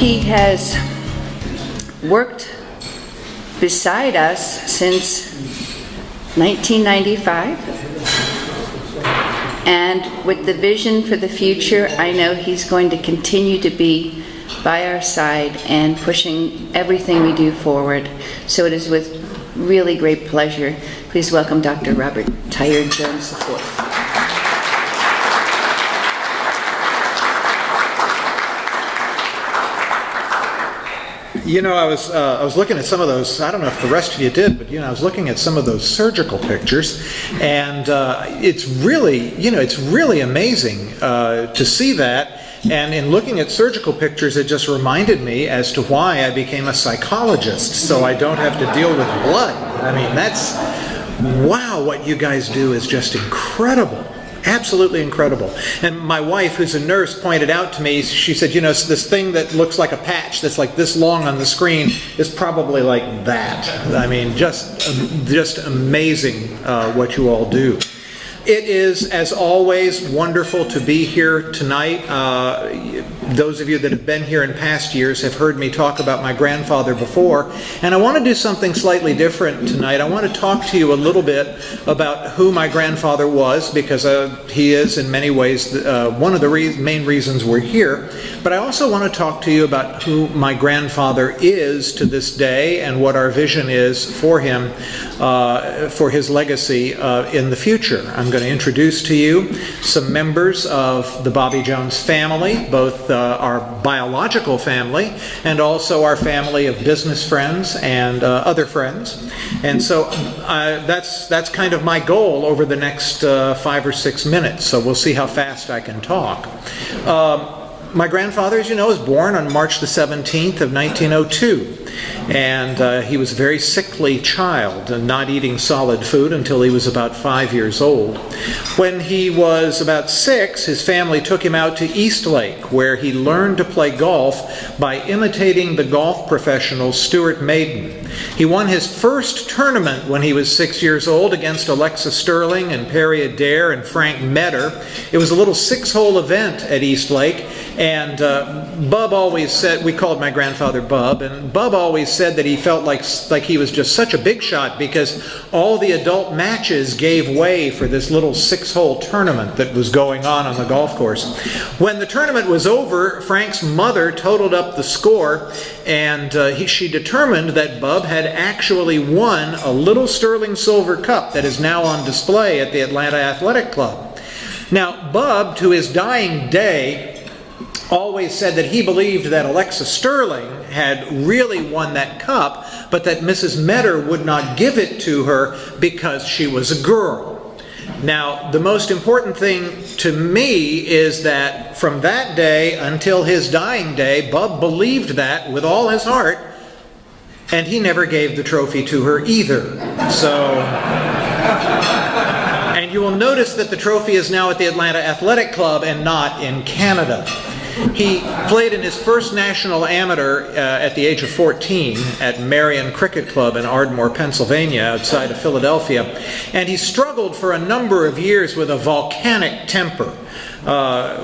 He has worked beside us since 1995, and with the vision for the future, I know he's going to continue to be by our side and pushing everything we do forward. So it is with really great pleasure. Please welcome Dr. Robert Tyer Jones IV. You know, I was looking at some of those. I don't know if the rest of you did, but I was looking at some of those surgical pictures, and it's really amazing to see that. And in looking at surgical pictures, it just reminded me as to why I became a psychologist, so I don't have to deal with blood. I mean, wow, what you guys do is just incredible. Absolutely incredible. And my wife, who's a nurse, pointed out to me, she said, this thing that looks like a patch that's like this long on the screen is probably like that. I mean, just amazing what you all do. It is, as always, wonderful to be here tonight. Those of you that have been here in past years have heard me talk about my grandfather before, and I want to do something slightly different tonight. I want to talk to you a little bit about who my grandfather was, because he is, in many ways, one of the main reasons we're here. But I also want to talk to you about who my grandfather is to this day and what our vision is for him, for his legacy in the future. I'm going to introduce to you some members of the Bobby Jones family, both our biological family and also our family of business friends and other friends. And so that's kind of my goal over the next 5 or 6 minutes. So we'll see how fast I can talk. My grandfather, as you know, was born on March the 17th of 1902. And he was a very sickly child, and not eating solid food until he was about 5 years old. When he was about 6, his family took him out to Eastlake, where he learned to play golf by imitating the golf professional Stuart Maiden. He won his first tournament when he was 6 years old against Alexa Sterling and Perry Adair and Frank Metter. It was a little 6-hole event at Eastlake, and Bub always said, we called my grandfather Bub, and Bub always said that he felt like he was just such a big shot because all the adult matches gave way for this little 6-hole tournament that was going on the golf course. When the tournament was over, Frank's mother totaled up the score, and she determined that Bub had actually won a little sterling silver cup that is now on display at the Atlanta Athletic Club. Now, Bub, to his dying day, always said that he believed that Alexa Sterling had really won that cup, but that Mrs. Metter would not give it to her because she was a girl. Now, the most important thing to me is that from that day until his dying day, Bub believed that with all his heart, and he never gave the trophy to her either. And you will notice that the trophy is now at the Atlanta Athletic Club and not in Canada. He played in his first national amateur at the age of 14 at Marion Cricket Club in Ardmore, Pennsylvania, outside of Philadelphia. And he struggled for a number of years with a volcanic temper,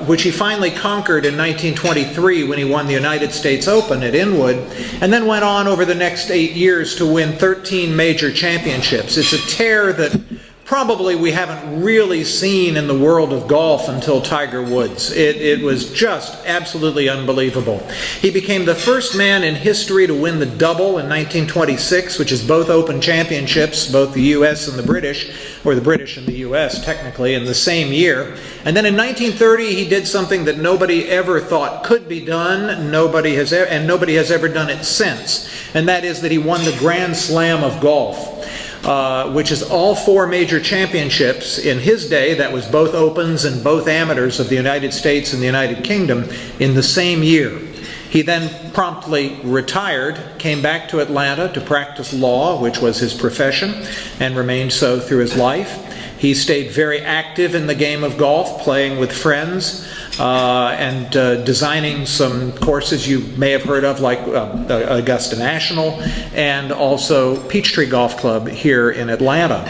which he finally conquered in 1923 when he won the United States Open at Inwood, and then went on over the next 8 years to win 13 major championships. It's a tear that probably we haven't really seen in the world of golf until Tiger Woods. It was just absolutely unbelievable. He became the first man in history to win the double in 1926, which is both Open Championships, both the U.S. and the British, or the British and the U.S. technically, in the same year. And then in 1930 he did something that nobody ever thought could be done, nobody has ever done it since, and that is that he won the Grand Slam of golf. Which is all 4 major championships in his day. That was both Opens and both Amateurs of the United States and the United Kingdom in the same year. He then promptly retired, came back to Atlanta to practice law, which was his profession, and remained so through his life. He stayed very active in the game of golf, playing with friends, and designing some courses you may have heard of, like Augusta National, and also Peachtree Golf Club here in Atlanta.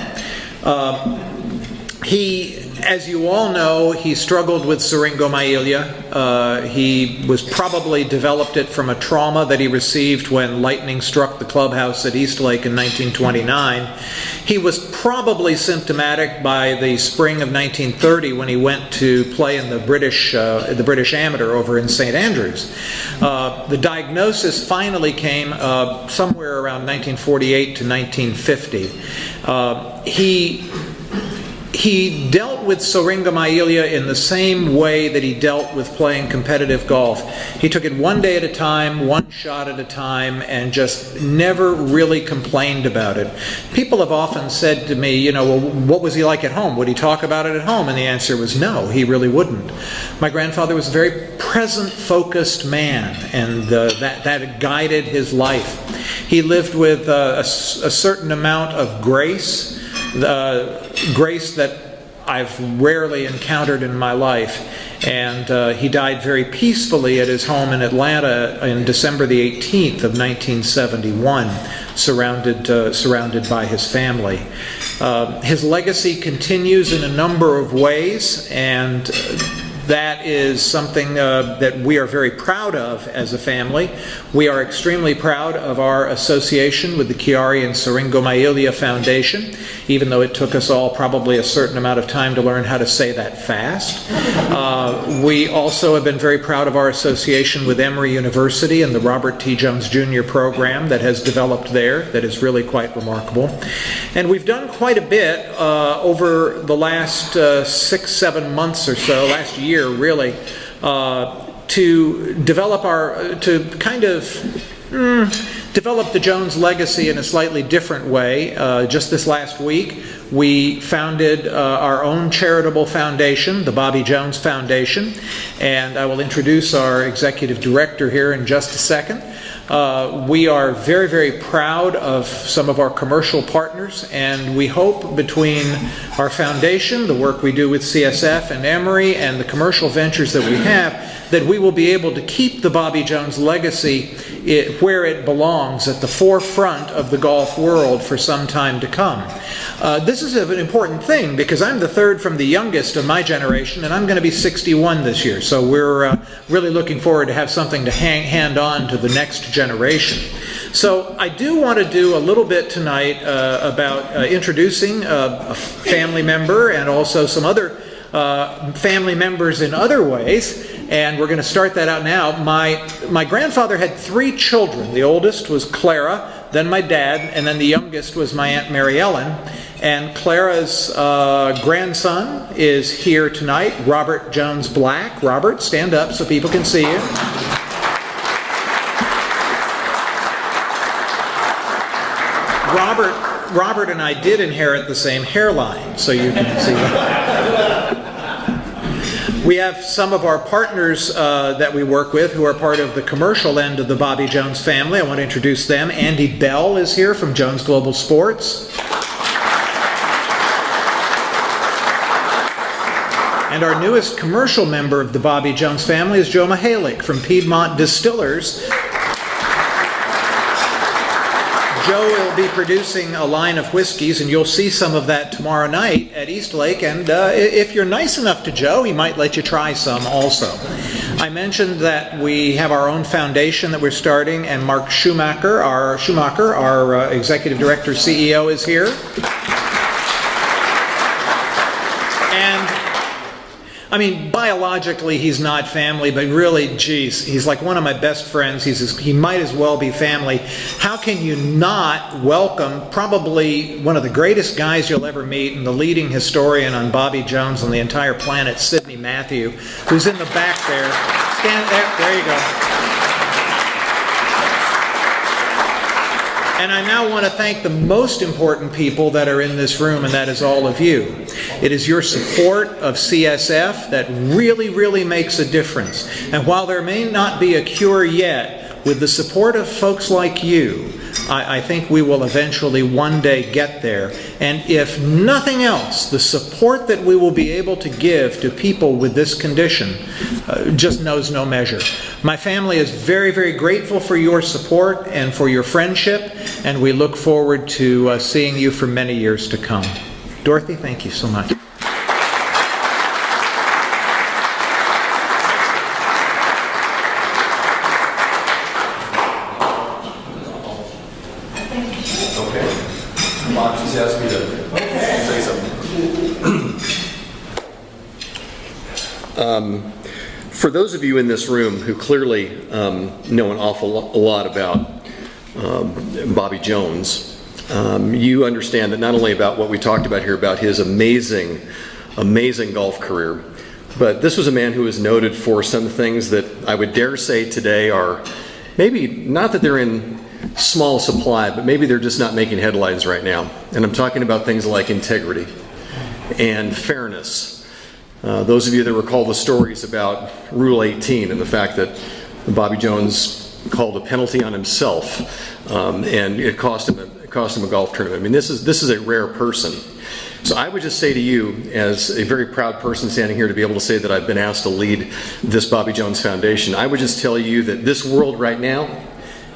He As you all know, he struggled with syringomyelia. He was probably developed it from a trauma that he received when lightning struck the clubhouse at Eastlake in 1929. He was probably symptomatic by the spring of 1930 when he went to play in the British Amateur over in St. Andrews. The diagnosis finally came somewhere around 1948 to 1950. He dealt with syringomyelia in the same way that he dealt with playing competitive golf. He took it one day at a time, one shot at a time, and just never really complained about it. People have often said to me, well, what was he like at home? Would he talk about it at home? And the answer was no, he really wouldn't. My grandfather was a very present-focused man, and that guided his life. He lived with a certain amount of grace, grace that I've rarely encountered in my life. And he died very peacefully at his home in Atlanta in December the 18th of 1971, surrounded by his family. His legacy continues in a number of ways, and that is something that we are very proud of as a family. We are extremely proud of our association with the Chiari and Syringomyelia Foundation, even though it took us all probably a certain amount of time to learn how to say that fast. We also have been very proud of our association with Emory University and the Robert T. Jones Jr. program that has developed there, that is really quite remarkable. And we've done quite a bit over the last 6-7 months or so, last year really, to develop develop the Jones legacy in a slightly different way. Just this last week, we founded our own charitable foundation, the Bobby Jones Foundation, and I will introduce our executive director here in just a second. We are very, very proud of some of our commercial partners, and we hope between our foundation, the work we do with CSF and Emory, and the commercial ventures that we have, that we will be able to keep the Bobby Jones legacy where it belongs, at the forefront of the golf world for some time to come. This is an important thing because I'm the third from the youngest of my generation, and I'm going to be 61 this year, so we're really looking forward to have something to hand on to the next generation. So I do want to do a little bit tonight about introducing a family member and also some other family members in other ways, and we're going to start that out now. My grandfather had 3 children. The oldest was Clara, then my dad, and then the youngest was my Aunt Mary Ellen. And Clara's grandson is here tonight, Robert Jones Black. Robert, stand up so people can see you. Robert and I did inherit the same hairline, so you can see that. We have some of our partners that we work with who are part of the commercial end of the Bobby Jones family. I want to introduce them. Andy Bell is here from Jones Global Sports. And our newest commercial member of the Bobby Jones family is Joe Mihalik from Piedmont Distillers. Joe will be producing a line of whiskeys, and you'll see some of that tomorrow night at Eastlake. And if you're nice enough to Joe, he might let you try some also. I mentioned that we have our own foundation that we're starting, and Mark Schumacher, our executive director, CEO, is here. And I mean, biologically, he's not family, but really, geez, he's like one of my best friends. He might as well be family. How can you not welcome probably one of the greatest guys you'll ever meet and the leading historian on Bobby Jones on the entire planet, Sidney Matthew, who's in the back there. Stand there. There you go. And I now want to thank the most important people that are in this room, and that is all of you. It is your support of CSF that really, really makes a difference. And while there may not be a cure yet, with the support of folks like you, I think we will eventually one day get there. And if nothing else, the support that we will be able to give to people with this condition just knows no measure. My family is very, very grateful for your support and for your friendship, and we look forward to seeing you for many years to come. Dorothy, thank you so much. Okay. Bob just asked me to say something. For those of you in this room who clearly know an awful lot about Bobby Jones, you understand that not only about what we talked about here, about his amazing golf career, but this was a man who was noted for some things that I would dare say today are maybe not that they're in small supply, but maybe they're just not making headlines right now. And I'm talking about things like integrity and fairness. Those of you that recall the stories about Rule 18 and the fact that Bobby Jones called a penalty on himself, and it cost him a golf tournament. I mean, this is a rare person. So I would just say to you, as a very proud person standing here to be able to say that I've been asked to lead this Bobby Jones Foundation, I would just tell you that this world right now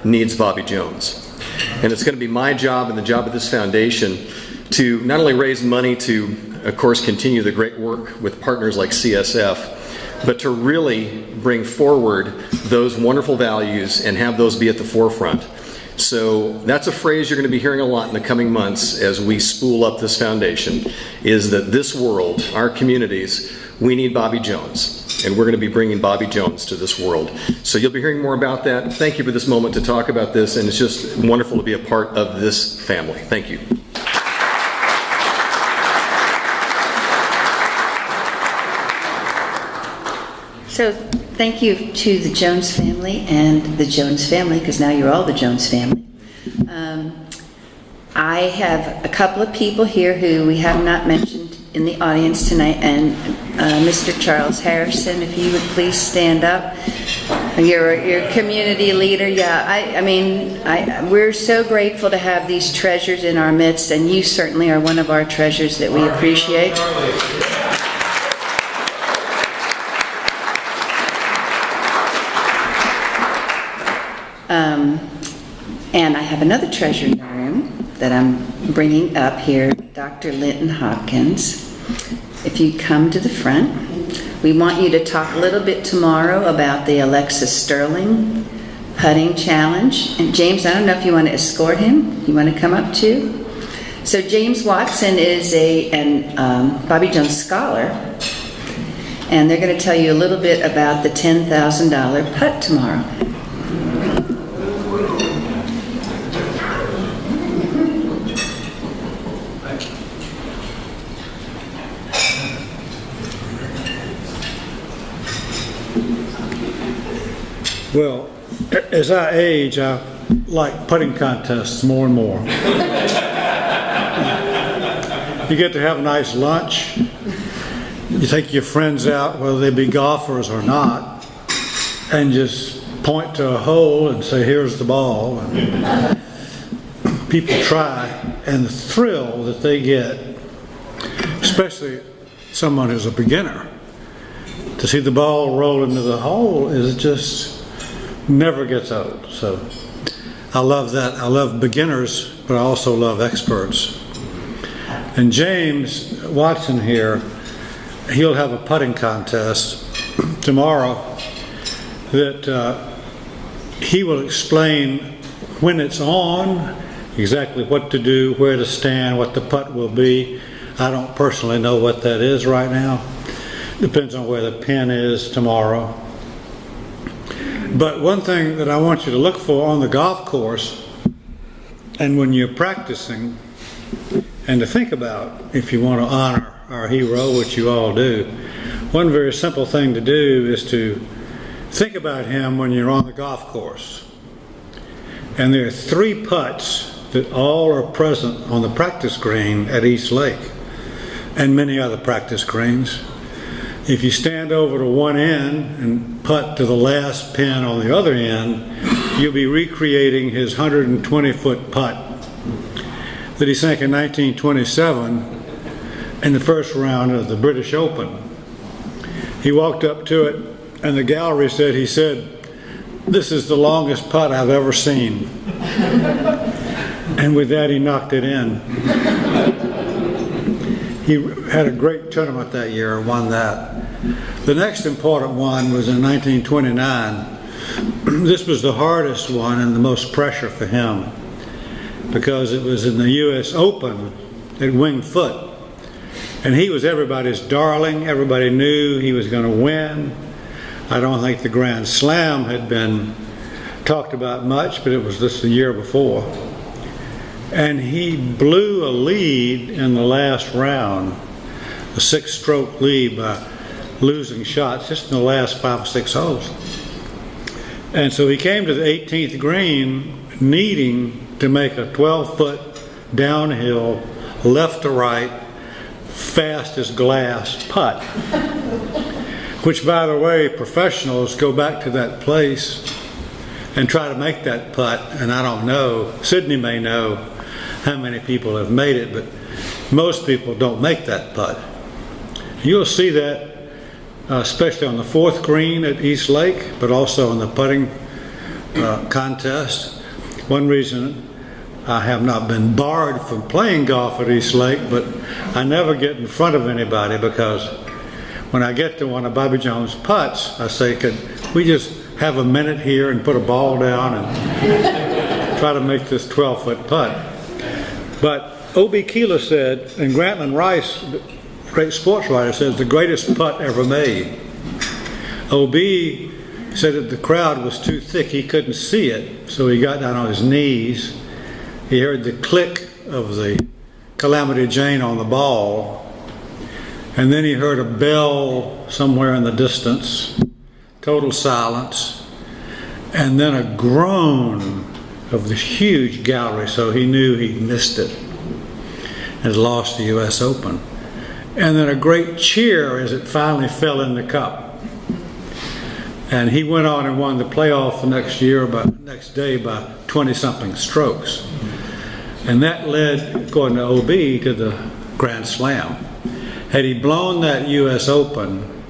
needs Bobby Jones. And it's going to be my job and the job of this foundation to not only raise money to, of course, continue the great work with partners like CSF, but to really bring forward those wonderful values and have those be at the forefront. So that's a phrase you're going to be hearing a lot in the coming months as we spool up this foundation, is that this world, our communities, we need Bobby Jones. And we're going to be bringing Bobby Jones to this world. So you'll be hearing more about that. Thank you for this moment to talk about this, and it's just wonderful to be a part of this family. Thank you. So thank you to the Jones family and the Jones family, because now you're all the Jones family. I have a couple of people here who we have not mentioned in the audience tonight, and Mr. Charles Harrison, if you would please stand up. You're community leader. Yeah, I mean, we're so grateful to have these treasures in our midst, and you certainly are one of our treasures that we appreciate. And I have another treasure in the room that I'm bringing up here, Dr. Linton Hopkins. If you come to the front, we want you to talk a little bit tomorrow about the Alexa Sterling putting challenge. And James, I don't know if you want to escort him. You want to come up too? So James Watson is a Bobby Jones scholar, and they're going to tell you a little bit about the $10,000 putt tomorrow. Well, as I age, I like putting contests more and more. You get to have a nice lunch. You take your friends out, whether they be golfers or not, and just point to a hole and say, here's the ball. And people try, and the thrill that they get, especially someone who's a beginner, to see the ball roll into the hole is just never gets old. So I love that. I love beginners, but I also love experts. And James Watson here, he'll have a putting contest tomorrow that he will explain when it's on, exactly what to do, where to stand, what the putt will be. I don't personally know what that is right now. Depends on where the pin is tomorrow. But one thing that I want you to look for on the golf course, and when you're practicing, and to think about if you want to honor our hero, which you all do, one very simple thing to do is to think about him when you're on the golf course. And there are 3 putts that all are present on the practice green at East Lake, and many other practice greens. If you stand over to one end and putt to the last pin on the other end, you'll be recreating his 120-foot putt that he sank in 1927 in the first round of the British Open. He walked up to it, and the gallery said, "This is the longest putt I've ever seen." And with that, he knocked it in. He had a great tournament that year and won that. The next important one was in 1929. This was the hardest one and the most pressure for him. because it was in the U.S. Open at Winged Foot. And he was everybody's darling. Everybody knew he was going to win. I don't think the Grand Slam had been talked about much, but it was just the year before. And he blew a lead in the last round, a 6-stroke lead by losing shots just in the last 5 or 6 holes. And so he came to the 18th green needing to make a 12-foot downhill, left to right, fast as glass putt. Which, by the way, professionals go back to that place and try to make that putt, and I don't know, Sydney may know how many people have made it, but most people don't make that putt. You'll see that especially on the 4th green at East Lake, but also in the putting contest. One reason I have not been barred from playing golf at East Lake, but I never get in front of anybody, because when I get to one of Bobby Jones' putts, I say, could we just have a minute here and put a ball down and try to make this 12-foot putt? But O.B. Keeler said, and Grantland Rice, great sports writer, says the greatest putt ever made. O.B. said that the crowd was too thick, he couldn't see it, so he got down on his knees. He heard the click of the Calamity Jane on the ball, and then he heard a bell somewhere in the distance, total silence, and then a groan of this huge gallery, so he knew he'd missed it, had lost the U.S. Open. And then a great cheer as it finally fell in the cup. And he went on and won the playoff the next day by 20-something strokes. And that led, according to O.B., to the Grand Slam. Had he blown that U.S. Open,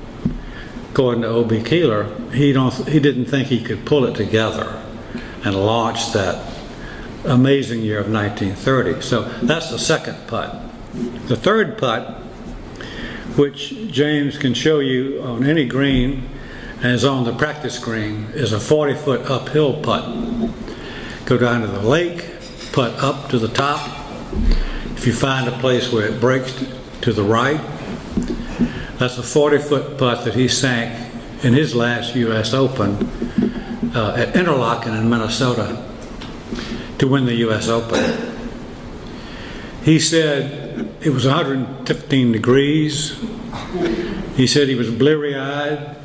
according to O.B. Keeler, he didn't think he could pull it together and launch that amazing year of 1930. So that's the second putt. The third putt, which James can show you on any green and is on the practice green, is a 40-foot uphill putt. Go down to the lake, putt up to the top. If you find a place where it breaks to the right, that's a 40-foot putt that he sank in his last U.S. Open at Interlaken in Minnesota to win the U.S. Open. He said it was 115 degrees. He said he was bleary-eyed,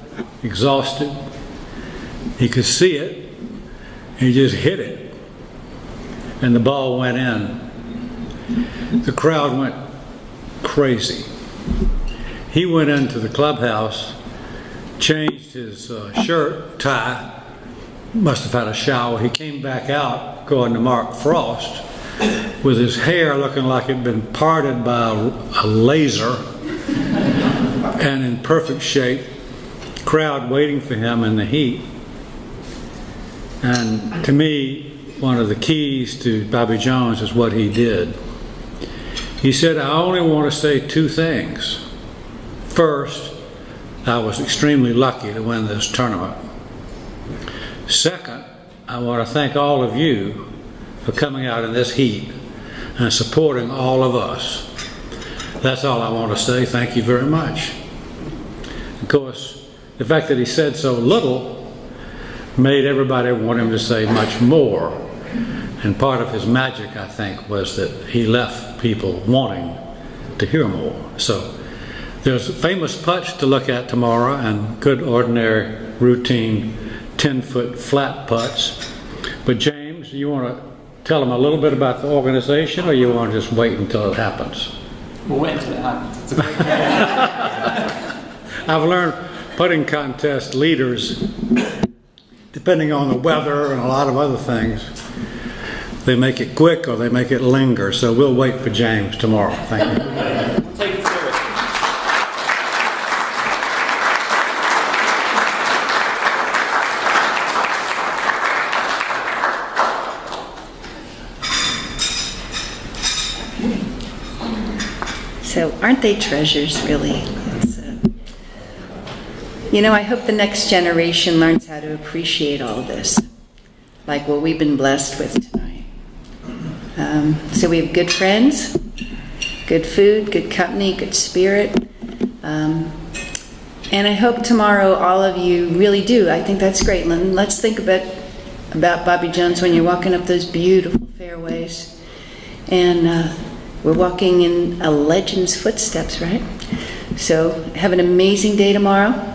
exhausted. He could see it. He just hit it, and the ball went in. The crowd went crazy. He went into the clubhouse, changed his shirt, tie, must have had a shower. He came back out, going to Mark Frost, with his hair looking like it had been parted by a laser, and in perfect shape, crowd waiting for him in the heat. And to me, one of the keys to Bobby Jones is what he did. He said, I only want to say 2 things. First, I was extremely lucky to win this tournament. Second, I want to thank all of you for coming out in this heat and supporting all of us. That's all I want to say. Thank you very much. Of course, the fact that he said so little made everybody want him to say much more. And part of his magic, I think, was that he left people wanting to hear more. So there's famous putts to look at tomorrow and good ordinary routine 10-foot flat putts. But James, you want to tell them a little bit about the organization, or you want to just wait until it happens? We'll wait until it happens. It's a great I've learned putting contest leaders, depending on the weather and a lot of other things, they make it quick or they make it linger. So we'll wait for James tomorrow. Thank you. We'll take it seriously. So aren't they treasures, really? I hope the next generation learns how to appreciate all this, like what we've been blessed with tonight. So we have good friends, good food, good company, good spirit. And I hope tomorrow all of you really do. I think that's great, Lynn. Let's think about Bobby Jones when you're walking up those beautiful fairways. And we're walking in a legend's footsteps, right? So have an amazing day tomorrow.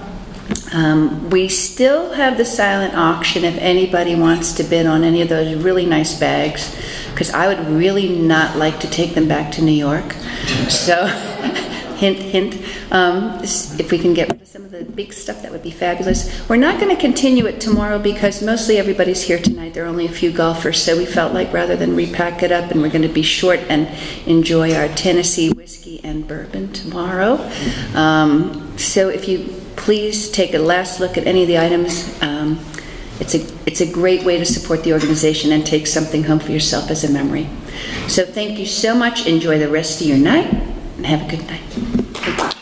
We still have the silent auction if anybody wants to bid on any of those really nice bags, because I would really not like to take them back to New York. So, hint, hint. If we can get rid of some of the big stuff, that would be fabulous. We're not going to continue it tomorrow because mostly everybody's here tonight. There are only a few golfers, so we felt like rather than repack it up, and we're going to be short and enjoy our Tennessee whiskey and bourbon tomorrow. So if you please take a last look at any of the items. It's a great way to support the organization and take something home for yourself as a memory. So thank you so much. Enjoy the rest of your night and have a good night.